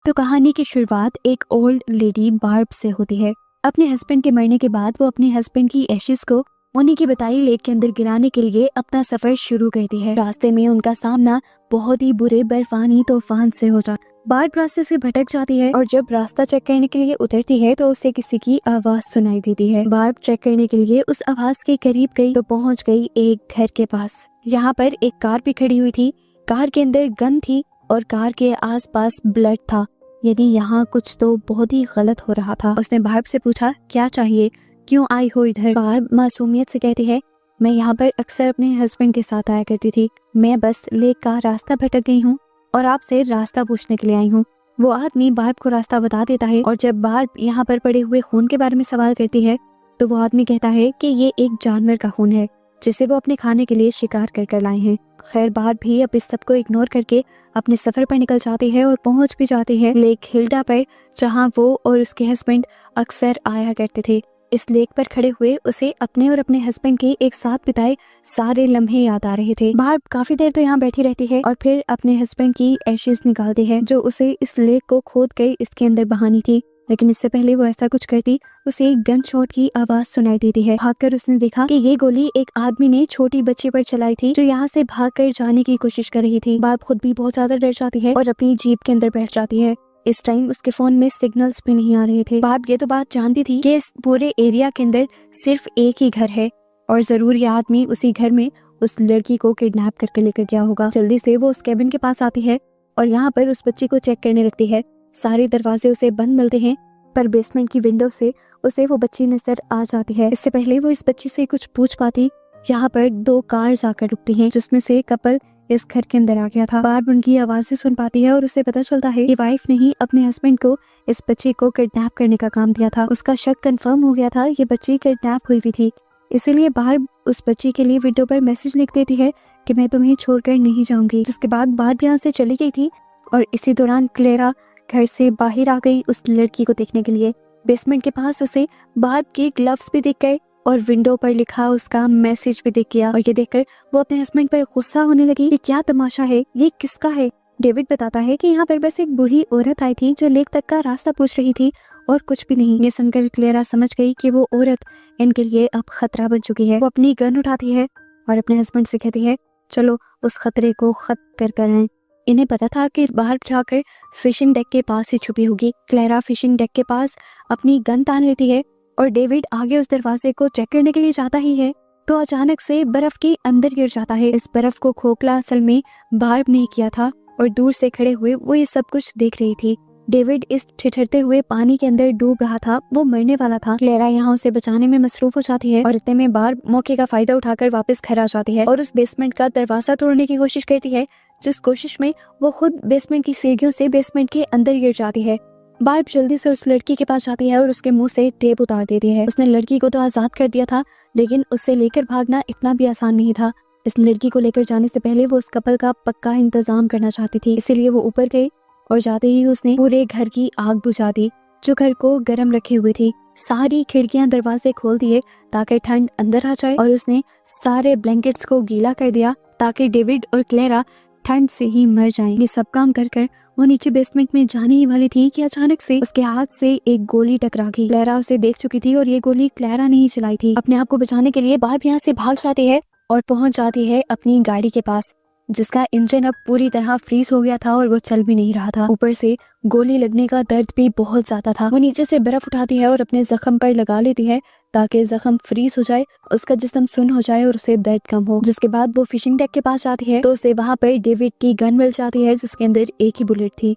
तो कहानी की शुरुआत एक ओल्ड लेडी बार्ब से होती है। अपने हस्बैंड के मरने के बाद वो अपने हस्बैंड की एशेस को उन्हीं की बताई लेक के अंदर गिराने के लिए अपना सफर शुरू करती है। रास्ते में उनका सामना बहुत ही बुरे बर्फानी तूफान से हो जाता। बार्ब रास्ते से भटक जाती है और जब रास्ता चेक करने के लिए उतरती है तो उसे किसी की आवाज सुनाई देती है। बार्ब चेक करने के लिए उस आवाज के करीब गई तो पहुंच गई एक घर के पास। यहाँ पर एक कार भी खड़ी हुई थी। कार के अंदर गन थी और कार के आसपास ब्लड था, यानी यहाँ कुछ तो बहुत ही गलत हो रहा था। उसने बार्ब से पूछा, क्या चाहिए, क्यों आई हो इधर? बार्ब मासूमियत से कहती है, मैं यहाँ पर अक्सर अपने हस्बैंड के साथ आया करती थी। मैं बस लेक का रास्ता भटक गई हूँ और आपसे रास्ता पूछने के लिए आई हूँ। वो आदमी बार्ब को रास्ता बता देता है और जब बार्ब यहाँ पर पड़े हुए खून के बारे में सवाल करती है तो वो आदमी कहता है कि ये एक जानवर का खून है जिसे वो अपने खाने के लिए शिकार कर लाए हैं। खैर बार्ब भी अब इस सब को इग्नोर करके अपने सफर पर निकल जाती है और पहुंच भी जाती है लेक हिल्डा पर, जहां वो और उसके हस्बैंड अक्सर आया करते थे। इस लेक पर खड़े हुए उसे अपने और अपने हस्बैंड के एक साथ बिताए सारे लम्हे याद आ रहे थे। बार्ब काफी देर तो यहाँ बैठी रहती है और फिर अपने हस्बैंड की एशेस निकालती है जो उसे इस लेक को खोद कर इसके अंदर बहानी थी। लेकिन इससे पहले वो ऐसा कुछ करती उसे एक गन शॉट की आवाज सुनाई देती है। भागकर उसने देखा कि ये गोली एक आदमी ने छोटी बच्ची पर चलाई थी जो यहाँ से भागकर जाने की कोशिश कर रही थी। बार्ब खुद भी बहुत ज्यादा डर जाती है और अपनी जीप के अंदर बैठ जाती है। इस टाइम उसके फोन में सिग्नल्स भी नहीं आ रहे थे। बार्ब ये तो बात जानती थी कि इस पूरे एरिया के अंदर सिर्फ एक ही घर है और जरूर ये आदमी उसी घर में उस लड़की को किडनैप करके लेकर गया होगा। जल्दी से वो उस कैबिन के पास आती है और यहाँ पर उस बच्ची को चेक करने लगती है। सारे दरवाजे उसे बंद मिलते हैं पर बेसमेंट की विंडो से उसे वो बच्ची नजर आ जाती है। इससे पहले वो इस बच्ची से कुछ पूछ पाती, यहाँ पर 2 कार्स आकर रुकती हैं जिसमें से कपल इस घर के अंदर आ गया था। बार्ब उनकी आवाजें सुन पाती है और उसे पता चलता है कि वाइफ ने ही अपने हस्बैंड को इस बच्ची को किडनैप करने का काम दिया था। उसका शक कंफर्म हो गया था, ये बच्ची किडनैप हुई भी थी। इसीलिए बार्ब उस बच्ची के लिए विंडो पर मैसेज लिख देती है कि मैं तुम्हें छोड़कर नहीं जाऊंगी। जिसके बाद बार्ब यहाँ से चली गई थी और इसी दौरान क्लेरा घर से बाहर आ गई उस लड़की को देखने के लिए। बेसमेंट के पास उसे बार्ब के ग्लव्स भी दिख गए और विंडो पर लिखा उसका मैसेज भी दिख गया और ये देखकर वो अपने हस्बैंड पर गुस्सा होने लगी कि क्या तमाशा है, ये किसका है। डेविड बताता है कि यहाँ पर बस एक बूढ़ी औरत आई थी जो लेक तक का रास्ता पूछ रही थी और कुछ भी नहीं। ये सुनकर क्लेरा समझ गई कि वो औरत इनके लिए अब खतरा बन चुकी है। वो अपनी गन उठाती है और अपने हस्बैंड से कहती है, चलो उस खतरे को खत्म कर आए। इन्हें पता था कि बाहर जाकर फिशिंग डेक के पास ही छुपी होगी। क्लेरा फिशिंग डेक के पास अपनी गन तान लेती है और डेविड आगे उस दरवाजे को चेक करने के लिए जाता ही है तो अचानक से बर्फ के अंदर गिर जाता है। इस बर्फ को खोखला असल में बार्ब ने किया था और दूर से खड़े हुए वो ये सब कुछ देख रही थी। डेविड इस ठिठुरते हुए पानी के अंदर डूब रहा था, वो मरने वाला था। क्लेरा यहाँ उसे बचाने में मसरूफ हो जाती है और इतने में बार्ब मौके का फायदा उठाकर वापस घर आ जाती है और उस बेसमेंट का दरवाजा तोड़ने की कोशिश करती है, जिस कोशिश में वो खुद बेसमेंट की सीढ़ियों से बेसमेंट के अंदर गिर जाती है। बार्ब जल्दी से उस लड़की के पास जाती है और उसके मुंह से टेप उतार देती है। उसने लड़की को तो आजाद कर दिया था लेकिन उससे लेकर भागना इतना भी आसान नहीं था। इस लड़की को लेकर जाने से पहले वो उस कपल का पक्का इंतजाम करना चाहती थी, इसीलिए वो ऊपर गई और जाते ही उसने पूरे घर की आग बुझा दी जो घर को गर्म रखे हुए थी। सारी खिड़कियां दरवाजे खोल दिए ताकि ठंड अंदर आ जाए और उसने सारे ब्लैंकेट्स को गीला कर दिया ताकि डेविड और क्लेरा ठंड से ही मर जाएं। ये सब काम कर कर वो नीचे बेसमेंट में जाने ही वाली थी कि अचानक से उसके हाथ से एक गोली टकरा गई। क्लेरा उसे देख चुकी थी और ये गोली क्लेरा ने ही चलाई थी। अपने आप को बचाने के लिए बार्ब यहाँ से भाग जाती है और पहुंच जाती है अपनी गाड़ी के पास जिसका इंजन अब पूरी तरह फ्रीज हो गया था और वो चल भी नहीं रहा था। ऊपर से गोली लगने का दर्द भी बहुत ज्यादा था। वो नीचे से बर्फ उठाती है और अपने जख्म पर लगा लेती है ताकि जख्म फ्रीज हो जाए, उसका जिस्म सुन्न हो जाए और उसे दर्द कम हो। जिसके बाद वो फिशिंग डेक के पास जाती है तो उसे वहाँ पर डेविड की गन मिल जाती है जिसके अंदर एक ही बुलेट थी।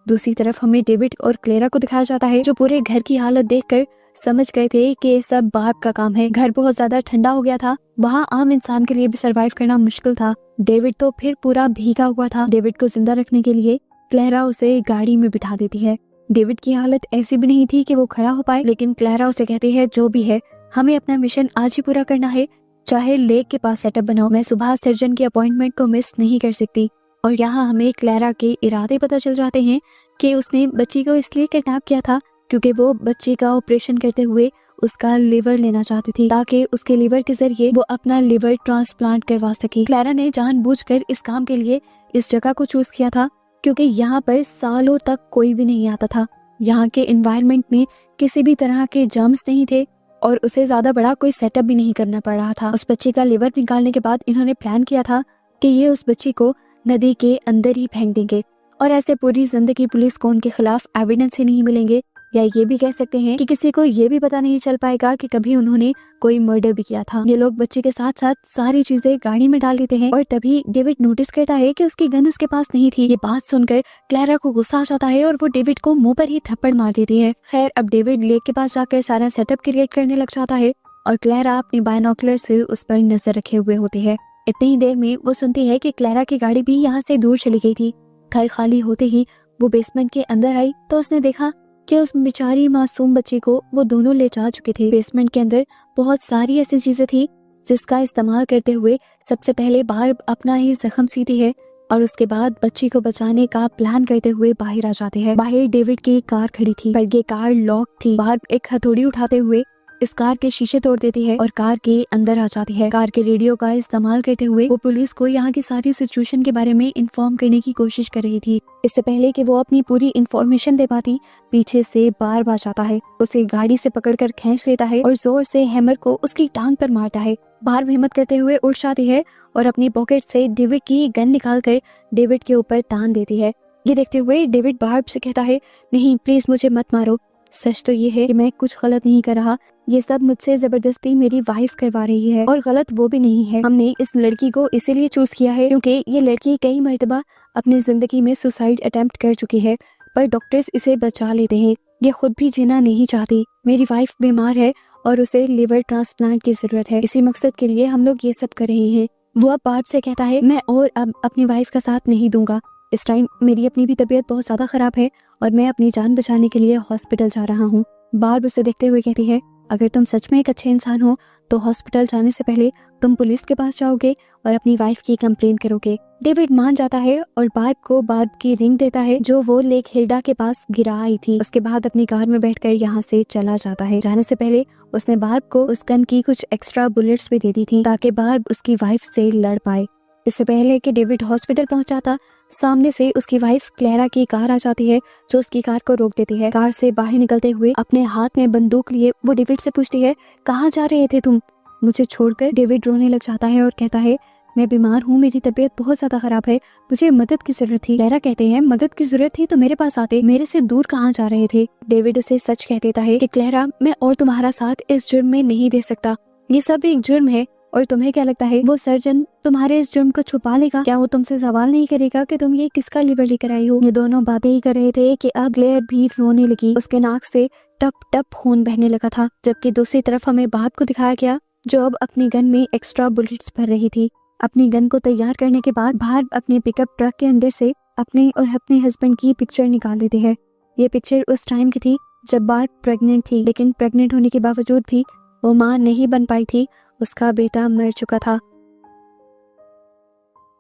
दूसरी तरफ हमें डेविड और क्लेरा को दिखाया जाता है जो पूरे घर की हालत देखकर समझ गए थे कि ये सब बार्ब का काम है। घर बहुत ज्यादा ठंडा हो गया था, वहाँ आम इंसान के लिए भी सरवाइव करना मुश्किल था। डेविड तो फिर पूरा भीगा हुआ था। डेविड को जिंदा रखने के लिए क्लेरा उसे गाड़ी में बिठा देती है। डेविड की हालत ऐसी भी नहीं थी कि वो खड़ा हो पाए, लेकिन क्लेरा उसे कहती है जो भी है हमें अपना मिशन आज ही पूरा करना है, चाहे लेक के पास सेटअप बनाओ। मैं सुबह सर्जन की अपॉइंटमेंट को मिस नहीं कर सकती। और यहाँ हमें क्लेरा के इरादे पता चल जाते हैं कि उसने बच्ची को इसलिए किडनैप किया था क्योंकि वो बच्चे का ऑपरेशन करते हुए उसका लिवर लेना चाहती थी ताकि उसके लिवर के जरिए वो अपना लिवर ट्रांसप्लांट करवा सके। क्लेरा ने जानबूझकर इस काम के लिए इस जगह को चूज किया था क्योंकि यहाँ पर सालों तक कोई भी नहीं आता था। यहाँ के एनवायरनमेंट में किसी भी तरह के जर्म्स नहीं थे और उसे ज़्यादा बड़ा कोई सेटअप भी नहीं करना पड़ रहा था। उस बच्ची का लिवर निकालने के बाद इन्होंने प्लान किया था कि ये उस बच्ची को नदी के अंदर ही फेंक देंगे और ऐसे पूरी जिंदगी पुलिस को उनके खिलाफ एविडेंस ही नहीं मिलेंगे, या ये भी कह सकते हैं कि किसी को ये भी पता नहीं चल पाएगा कि कभी उन्होंने कोई मर्डर भी किया था। ये लोग बच्चे के साथ साथ सारी चीजें गाड़ी में डाल देते हैं और तभी डेविड नोटिस करता है कि उसकी गन उसके पास नहीं थी। ये बात सुनकर क्लैरा को गुस्सा आ जाता है और वो डेविड को मुंह पर ही थप्पड़ मार देती है। खैर, अब डेविड लेक के पास जाकर सारा सेटअप क्रिएट करने लग जाता है और क्लैरा अपनी बायनोकुलर से उस पर नजर रखे हुए होती है। इतनी ही देर में वो सुनती है कि क्लैरा की गाड़ी भी यहाँ से दूर चली गई थी। घर खाली होते ही वो बेसमेंट के अंदर आई तो उसने देखा कि उस बेचारी मासूम बच्ची को वो दोनों ले जा चुके थे। बेसमेंट के अंदर बहुत सारी ऐसी चीजें थी जिसका इस्तेमाल करते हुए सबसे पहले बार्ब अपना ही जख्म सीती है और उसके बाद बच्ची को बचाने का प्लान करते हुए बाहर आ जाते हैं। बाहर डेविड की कार खड़ी थी पर ये कार लॉक थी। बार्ब एक हथौड़ी उठाते हुए इस कार के शीशे तोड़ देती है और कार के अंदर आ जाती है। कार के रेडियो का इस्तेमाल करते हुए वो पुलिस को यहाँ की सारी सिचुएशन के बारे में इन्फॉर्म करने की कोशिश कर रही थी। इससे पहले कि वो अपनी पूरी इन्फॉर्मेशन दे पाती, पीछे से बार्ब आ जाता है, उसे गाड़ी से पकड़कर खींच लेता है और जोर से हैमर को उसकी टांग पर मारता है। बार्ब हिम्मत करते हुए उठ जाती है और अपनी पॉकेट से डेविड की गन निकालकर डेविड के ऊपर तान देती है। ये देखते हुए डेविड बार्ब से कहता है, नहीं प्लीज मुझे मत मारो, सच तो ये है कि मैं कुछ गलत नहीं कर रहा, ये सब मुझसे जबरदस्ती मेरी वाइफ करवा रही है और गलत वो भी नहीं है। हमने इस लड़की को इसीलिए चूज किया है क्योंकि ये लड़की कई मर्तबा अपनी जिंदगी में सुसाइड अटेम्प्ट कर चुकी है पर डॉक्टर्स इसे बचा लेते हैं। ये खुद भी जीना नहीं चाहती। मेरी वाइफ बीमार है और उसे लिवर ट्रांसप्लांट की जरूरत है। इसी मकसद के लिए हम लोग ये सब कर रहे हैं। वो अब बार्ब से कहता है, मैं और अब अपनी वाइफ का साथ नहीं दूंगा। इस टाइम मेरी अपनी भी तबीयत बहुत ज्यादा खराब है और मैं अपनी जान बचाने के लिए हॉस्पिटल जा रहा हूँ। बार्ब उसे देखते हुए कहती है, अगर तुम सच में एक अच्छे इंसान हो तो हॉस्पिटल जाने से पहले तुम पुलिस के पास जाओगे और अपनी वाइफ की कंप्लेन करोगे। डेविड मान जाता है और बार्ब को बार्ब की रिंग देता है जो वो लेक हिल्डा के पास गिरा आई थी। उसके बाद अपनी कार में बैठकर यहाँ से चला जाता है। जाने से पहले उसने बार्ब को उस गन की कुछ एक्स्ट्रा बुलेट्स भी दे दी थी ताकि बार्ब उसकी वाइफ से लड़ पाए। इससे पहले कि डेविड हॉस्पिटल पहुंचा था, सामने से उसकी वाइफ क्लैरा की कार आ जाती है जो उसकी कार को रोक देती है। कार से बाहर निकलते हुए अपने हाथ में बंदूक लिए वो डेविड से पूछती है, कहाँ जा रहे थे तुम मुझे छोड़कर? डेविड रोने लग जाता है और कहता है, मैं बीमार हूँ, मेरी तबीयत बहुत ज्यादा खराब है, मुझे मदद की जरूरत थी। क्लैरा कहते हैं, मदद की जरूरत थी तो मेरे पास आते, मेरे से दूर कहाँ जा रहे थे? डेविड उसे सच कह देता है कि क्लैरा, मैं और तुम्हारा साथ इस जुर्म में नहीं दे सकता, ये सब एक जुर्म है। और तुम्हें क्या लगता है वो सर्जन तुम्हारे इस जुर्म को छुपा लेगा? क्या वो तुमसे सवाल नहीं करेगा कि तुम ये किसका लिवर लेकर आई हो? ये दोनों बातें ही कर रहे थे कि अब क्लेयर भी रोने लगी। उसके नाक से टप टप खून बहने लगा था, जबकि दूसरी तरफ हमें बाप को दिखाया गया जो अब अपनी गन में एक्स्ट्रा बुलेट्स भर रही थी। अपनी गन को तैयार करने के बाद बाहर अपने पिकअप ट्रक के अंदर से अपने और अपने हस्बैंड की पिक्चर निकाल लेते हैं। ये पिक्चर उस टाइम की थी जब बार्ब प्रेग्नेंट थी, लेकिन प्रेग्नेंट होने के बावजूद भी वो माँ नहीं बन पाई थी, उसका बेटा मर चुका था।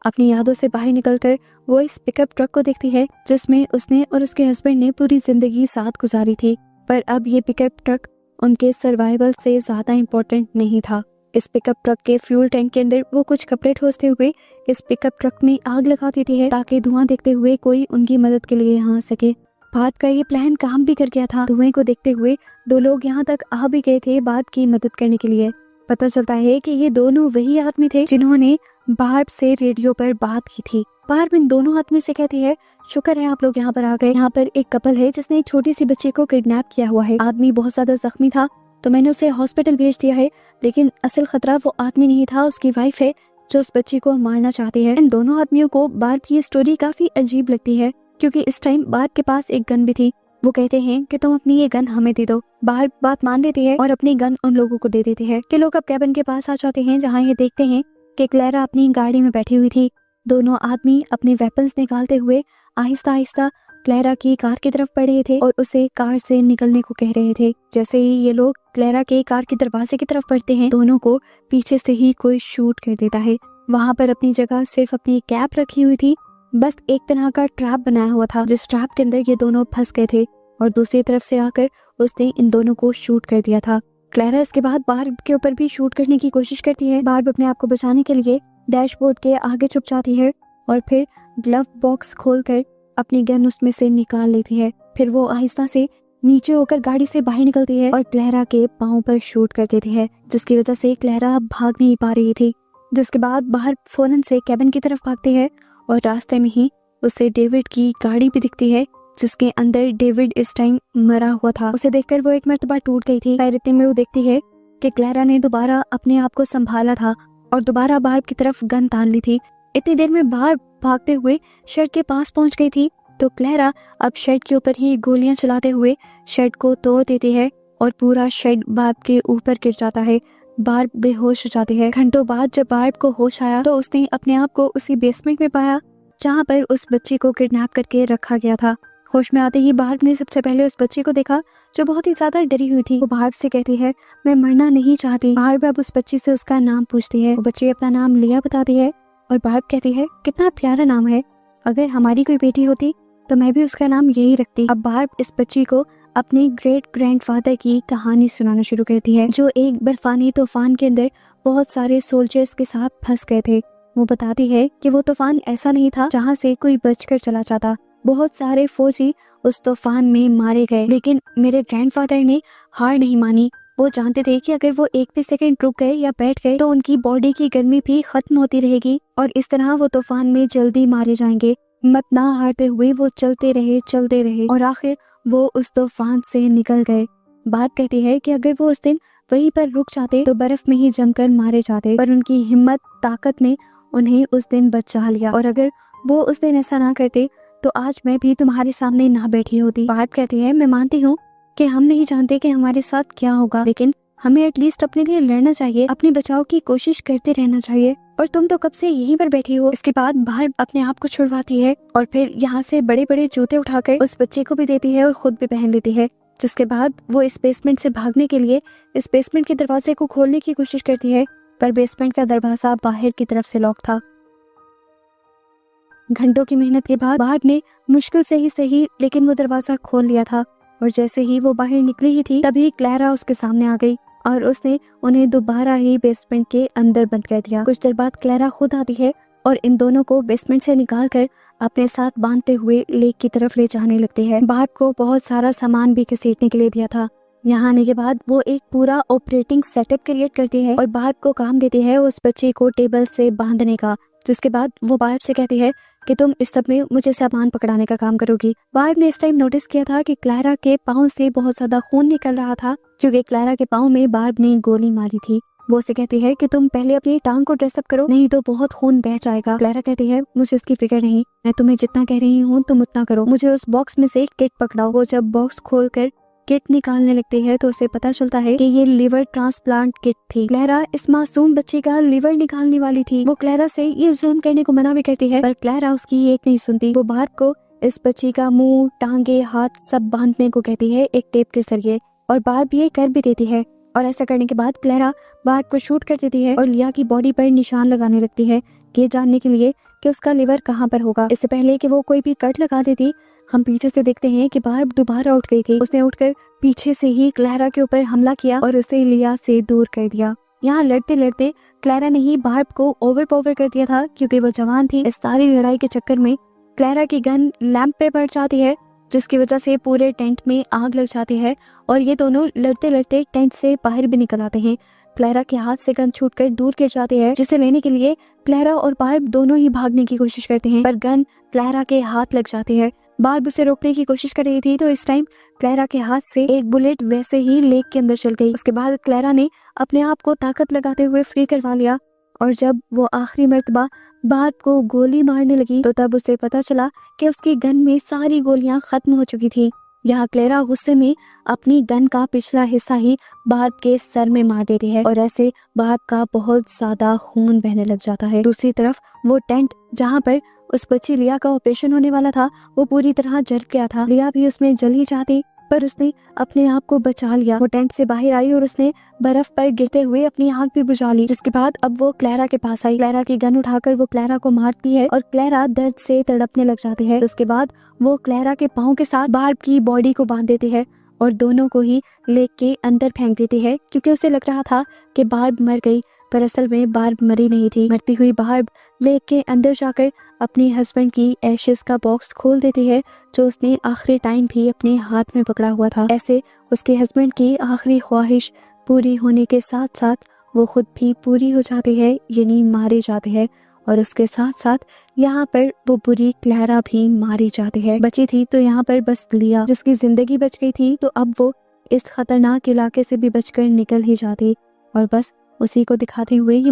अपनी यादों से बाहर निकलकर वो इस पिकअप ट्रक को देखती है जिसमें उसने और उसके हस्बैंड ने पूरी जिंदगी साथ गुजारी थी, पर अब ये पिकअप ट्रक उनके सर्वाइवल से ज्यादा इम्पोर्टेंट नहीं था। इस पिकअप ट्रक के फ्यूल टैंक के अंदर वो कुछ कपड़े ठोसते हुए इस पिकअप ट्रक में आग लगा देती है ताकि धुआं देखते हुए कोई उनकी मदद के लिए यहाँ आ सके। बार्ब का ये प्लान काम भी कर गया था। धुएं को देखते हुए दो लोग यहाँ तक आ भी गए थे बार्ब की मदद करने के लिए। पता चलता है कि ये दोनों वही आदमी थे जिन्होंने बार्ब से रेडियो पर बात की थी। बार्ब इन दोनों आदमी से कहती है, शुक्र है आप लोग यहाँ पर आ गए। यहाँ पर एक कपल है जिसने एक छोटी सी बच्ची को किडनैप किया हुआ है। आदमी बहुत ज्यादा जख्मी था तो मैंने उसे हॉस्पिटल भेज दिया है, लेकिन असल खतरा वो आदमी नहीं था, उसकी वाइफ है जो उस बच्ची को मारना चाहती है। इन दोनों आदमियों को बार्ब की स्टोरी काफी अजीब लगती है क्योंकि इस टाइम बार्ब के पास एक गन भी थी। वो कहते हैं कि तुम अपनी ये गन हमें दे दो। बार्ब बात मान लेती है और अपनी गन उन लोगों को दे देती है। कि लोग अब कैबिन के पास आ जाते हैं जहाँ ये देखते हैं कि क्लैरा अपनी गाड़ी में बैठी हुई थी। दोनों आदमी अपने वेपन्स निकालते हुए आहिस्ता आहिस्ता क्लैरा की कार की तरफ बढ़ रहे थे और उसे कार से निकलने को कह रहे थे। जैसे ही ये लोग क्लैरा के कार के दरवाजे की तरफ बढ़ते हैं, दोनों को पीछे से ही कोई शूट कर देता है। वहाँ पर अपनी जगह सिर्फ अपनी कैप रखी हुई थी, बस एक तरह का ट्रैप बनाया हुआ था जिस ट्रैप के अंदर ये दोनों फंस गए थे और दूसरी तरफ से आकर उसने इन दोनों को शूट कर दिया था। क्लैरा इसके बाद बार्ब के ऊपर भी शूट करने की कोशिश करती है। बार्ब अपने आप को बचाने के लिए डैशबोर्ड के आगे छुप जाती है और फिर ग्लव बॉक्स खोलकर अपनी गन उसमें से निकाल लेती है। फिर वो आहिस्ता से नीचे होकर गाड़ी से बाहर निकलती है और क्लैरा के पाँव पर शूट कर देती है, जिसकी वजह से क्लैरा भाग नहीं पा रही थी। जिसके बाद बाहर फौरन से कैबिन की तरफ भागती है और रास्ते में ही उसे डेविड की गाड़ी भी दिखती है, जिसके अंदर डेविड इस टाइम मरा हुआ था। उसे देखकर वो एक मर्तबा टूट गई थी। इतने में वो देखती है कि क्लैरा ने दोबारा अपने आप को संभाला था और दोबारा बार्ब की तरफ गन तान ली थी। इतनी देर में बार्ब भागते हुए शेड के पास पहुंच गई थी, तो क्लैरा अब शेड के ऊपर ही गोलियां चलाते हुए शेड को तोड़ देती है और पूरा शेड बार्ब के ऊपर गिर जाता है। बार्ब बेहोश हो जाती है। घंटों बाद जब बार्ब को होश आया तो उसने अपने आप को उसी बेसमेंट में पाया जहाँ पर उस बच्ची को किडनैप करके रखा गया था। होश में आते ही बार्ब ने सबसे पहले उस बच्ची को देखा जो बहुत ही ज्यादा डरी हुई थी। वो बार्ब से कहती है, मैं मरना नहीं चाहती। बार्ब अब उस बच्ची से उसका नाम पूछती है। वो बच्ची अपना नाम लिया बताती है और बार्ब कहती है, कितना प्यारा नाम है, अगर हमारी कोई बेटी होती तो मैं भी उसका नाम यही रखती। अब बार्ब इस बच्ची को अपने ग्रेट ग्रैंडफादर की कहानी सुनाना शुरू करती है, जो एक बर्फानी तूफान के अंदर बहुत सारे सोल्जर्स के साथ फंस गए थे। वो बताती है कि वो तूफान ऐसा नहीं था जहाँ से कोई बचकर चला जाता। बहुत सारे फौजी उस तूफान में मारे गए, लेकिन मेरे ग्रैंडफादर ने हार नहीं मानी। वो जानते थे कि अगर वो एक भी सेकंड रुक गए या बैठ गए तो उनकी बॉडी की गर्मी भी खत्म होती रहेगी और इस तरह वो तूफान में जल्दी मारे जाएंगे। हिम्मत ना हारते हुए वो चलते रहे और आखिर वो उस तूफान से निकल गए। बात कहती है कि अगर वो उस दिन वहीं पर रुक जाते तो बर्फ में ही जमकर मारे जाते, पर उनकी हिम्मत ताकत ने उन्हें उस दिन बचा लिया और अगर वो उस दिन ऐसा ना करते तो आज मैं भी तुम्हारे सामने ना बैठी होती। बात कहती है, मैं मानती हूँ कि हम नहीं जानते कि हमारे साथ क्या होगा, लेकिन हमें एटलीस्ट अपने लिए लड़ना चाहिए, अपने बचाव की कोशिश करते रहना चाहिए। और तुम तो कब से यहीं पर बैठी हो। इसके बाद बाहर अपने आप को छुड़वाती है और फिर यहाँ से बड़े बड़े जूते उठाकर उस बच्चे को भी देती है और खुद भी पहन लेती है। जिसके बाद वो इस बेसमेंट से भागने के लिए इस बेसमेंट के दरवाजे को खोलने की कोशिश करती है, पर बेसमेंट का दरवाजा बाहर की तरफ से लॉक था। घंटों की मेहनत के बाद बार्ब ने मुश्किल से ही सही लेकिन वो दरवाजा खोल लिया था और जैसे ही वो बाहर निकली ही थी तभी क्लैरा उसके सामने आ गई और उसने उन्हें दोबारा ही बेसमेंट के अंदर बंद कर दिया। कुछ देर बाद क्लैरा खुद आती है और इन दोनों को बेसमेंट से निकालकर अपने साथ बांधते हुए लेक की तरफ ले जाने लगती है। बार्ब को बहुत सारा सामान भी घसीटने के लिए दिया था। यहाँ आने के बाद वो एक पूरा ऑपरेटिंग सेटअप क्रिएट करती है और बार्ब को काम देती है उस बच्चे को टेबल से बांधने का। जिसके बाद वो बार्ब से कहती है कि तुम इस सब में मुझे सामान पकड़ाने का काम करोगी। बार्ब ने इस टाइम नोटिस किया था कि क्लैरा के पाँव से बहुत ज्यादा खून निकल रहा था, क्योंकि क्लैरा के पाँव में बार्ब ने गोली मारी थी। वो उसे कहती है कि तुम पहले अपनी टांग को ड्रेसअप करो, नहीं तो बहुत खून बह जाएगा। क्लैरा कहती है, मुझे इसकी फिक्र नहीं, मैं तुम्हें जितना कह रही हूँ तुम उतना करो, मुझे उस बॉक्स में से एक किट पकड़ाओ। वो जब बॉक्स खोलकर किट निकालने लगती है तो उसे पता चलता है कि ये लिवर ट्रांसप्लांट किट थी। क्लैरा इस मासूम बच्चे का लिवर निकालने वाली थी। वो क्लैरा से ये जुल्म करने को मना भी करती है, पर क्लैरा उसकी एक नहीं सुनती। वो बार्ब को इस बच्ची का मुंह, टांगे, हाथ सब बांधने को कहती है एक टेप के जरिए और बार्ब ये कर भी देती है। और ऐसा करने के बाद क्लैरा बार्ब को शूट कर देती है और लिया की बॉडी पर निशान लगाने लगती है, ये जानने के लिए कि उसका लिवर कहाँ पर होगा। इससे पहले कि वो कोई भी कट लगा देती, हम पीछे से देखते हैं कि बार्ब दोबारा उठ गई थी। उसने उठकर पीछे से ही क्लैरा के ऊपर हमला किया और उसे लिया से दूर कर दिया। यहाँ लड़ते लड़ते क्लैरा ने ही बार्ब को ओवरपावर कर दिया था, क्योंकि वो जवान थी। इस सारी लड़ाई के चक्कर में क्लैरा की गन लैंप पे पड़ जाती है, जिसकी वजह से पूरे टेंट में आग लग जाती है और ये दोनों लड़ते लड़ते टेंट से बाहर भी निकल आते हैं। क्लैरा के हाथ से गन छूटकर दूर गिर जाती है, जिसे लेने के लिए क्लैरा और बार्ब दोनों ही भागने की कोशिश करते हैं, पर गन क्लैरा के हाथ लग जाती है। बार्ब उसे रोकने की कोशिश कर रही थी तो इस टाइम क्लैरा के हाथ से एक बुलेट वैसे ही लेक के अंदर चल गई। उसके बाद क्लैरा ने अपने आप को ताकत लगाते हुए फ्री करवा लिया और जब वो आखिरी मर्तबा बार्ब को गोली मारने लगी तो तब उसे पता चला कि उसकी गन में सारी गोलियां खत्म हो चुकी थी। यहाँ क्लैरा गुस्से में अपनी गन का पिछला हिस्सा ही बार्ब के सर में मार देती है और ऐसे बार्ब का बहुत ज्यादा खून बहने लग जाता है। दूसरी तरफ वो टेंट जहाँ पर उस बच्ची लिया का ऑपरेशन होने वाला था वो पूरी तरह जल गया था। लिया भी उसमें जल ही जाती, पर उसने अपने आप को बचा लिया। वो टेंट से बाहर आई और उसने बर्फ पर गिरते हुए अपनी आंख भी बुझा ली। जिसके बाद अब वो क्लैरा के पास आई। क्लैरा की गन उठाकर वो क्लैरा को मारती है और क्लैरा दर्द से तड़पने लग जाती है। उसके बाद वो क्लैरा के पाँव के साथ बार्ब की बॉडी को बांध देती है और दोनों को ही लेक के अंदर फेंक देती है, क्योंकि उसे लग रहा था कि बार्ब मर गई। पर असल में बार्ब मरी नहीं थी। मरती हुई बार्ब लेक के अंदर जाकर अपने हस्बैंड की एशेस का बॉक्स खोल देती है जो उसने आखिरी टाइम भी अपने हाथ में पकड़ा हुआ था। ऐसे उसके हस्बैंड की आखिरी ख्वाहिश पूरी होने के साथ साथ वो खुद भी पूरी हो जाती है, यानी मारे जाते हैं। और उसके साथ साथ यहाँ पर वो बुरी क्लैरा भी मारी जाती है। बची थी तो यहाँ पर बस लिया, जिसकी जिंदगी बच गई थी, तो अब वो इस खतरनाक इलाके से भी बचकर निकल ही जाती और बस उसी को दिखाते हुए ये